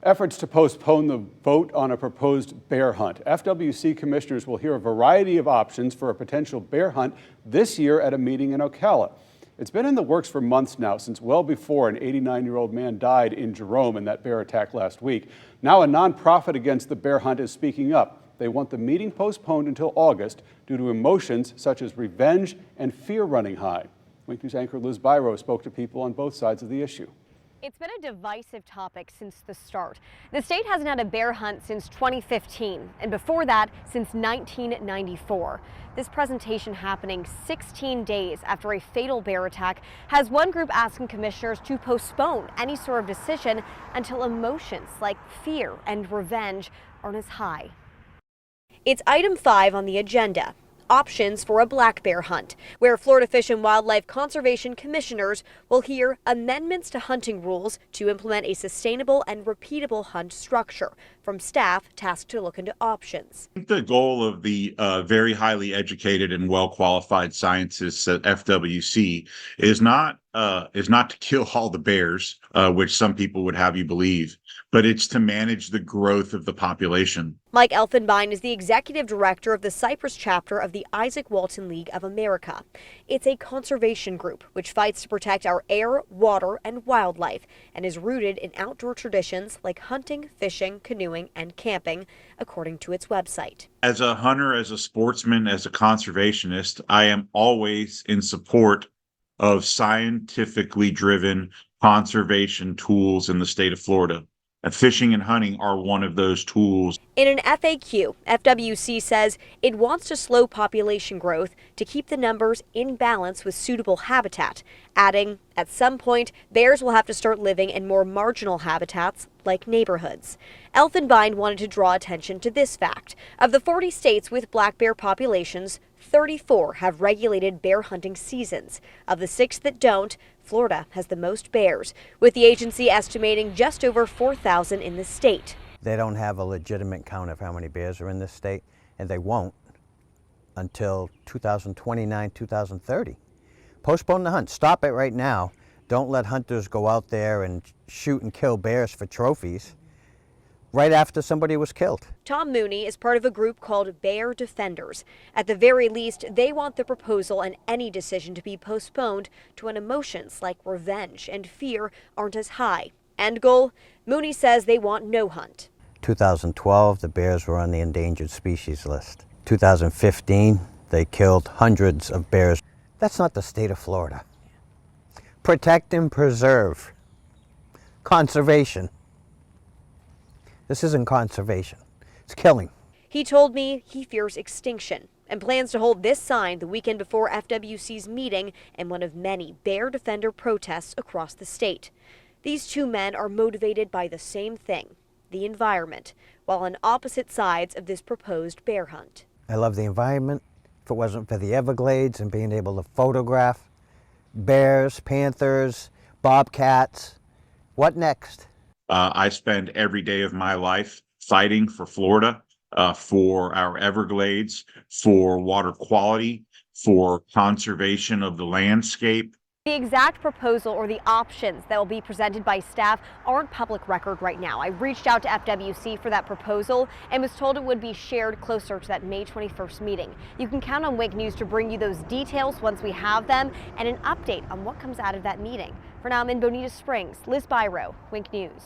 Efforts to postpone the vote on a proposed bear hunt. FWC commissioners will hear a variety of options for a potential bear hunt this year at a meeting in Ocala. It's been in the works for months now, since well before an 89-year-old man died in Jerome in that bear attack last week. Now a nonprofit against the bear hunt is speaking up. They want the meeting postponed until August due to emotions such as revenge and fear running high. Wink News anchor Liz Byro spoke to people on both sides of the issue. It's been a divisive topic since the start. The state hasn't had a bear hunt since 2015, and before that, since 1994. This presentation happening 16 days after a fatal bear attack has one group asking commissioners to postpone any sort of decision until emotions like fear and revenge aren't as high. It's item 5 on the agenda. Options for a black bear hunt, where Florida Fish and Wildlife Conservation commissioners will hear amendments to hunting rules to implement a sustainable and repeatable hunt structure from staff tasked to look into options. The goal of the very highly educated and well-qualified scientists at FWC is not to kill all the bears, which some people would have you believe, but it's to manage the growth of the population. Mike Elfenbein is the executive director of the Cypress chapter of the Isaac Walton League of America. It's a conservation group which fights to protect our air, water, and wildlife, and is rooted in outdoor traditions like hunting, fishing, canoeing, and camping, according to its website. As a hunter, as a sportsman, as a conservationist, I am always in support of scientifically driven conservation tools in the state of Florida. And fishing and hunting are one of those tools. In an FAQ, FWC says it wants to slow population growth to keep the numbers in balance with suitable habitat, adding, at some point, bears will have to start living in more marginal habitats like neighborhoods. Elfenbein wanted to draw attention to this fact. Of the 40 states with black bear populations, 34 have regulated bear hunting seasons. Of the 6 that don't, Florida has the most bears, with the agency estimating just over 4,000 in the state. They don't have a legitimate count of how many bears are in this state, and they won't until 2029, 2030. Postpone the hunt. Stop it right now. Don't let hunters go out there and shoot and kill bears for trophies right after somebody was killed. Tom Mooney is part of a group called Bear Defenders. At the very least, they want the proposal and any decision to be postponed to when emotions like revenge and fear aren't as high. End goal, Mooney says they want no hunt. 2012, the bears were on the endangered species list. 2015, they killed hundreds of bears. That's not the state of Florida. Protect and preserve. Conservation. This isn't conservation. It's killing. He told me he fears extinction and plans to hold this sign the weekend before FWC's meeting and one of many bear defender protests across the state. These two men are motivated by the same thing, the environment, while on opposite sides of this proposed bear hunt. I love the environment. If it wasn't for the Everglades and being able to photograph bears, panthers, bobcats, what next? I spend every day of my life fighting for Florida, for our Everglades, for water quality, for conservation of the landscape. The exact proposal or the options that will be presented by staff aren't public record right now. I reached out to FWC for that proposal and was told it would be shared closer to that May 21st meeting. You can count on Wink News to bring you those details once we have them and an update on what comes out of that meeting. For now, I'm in Bonita Springs. Liz Byro, Wink News.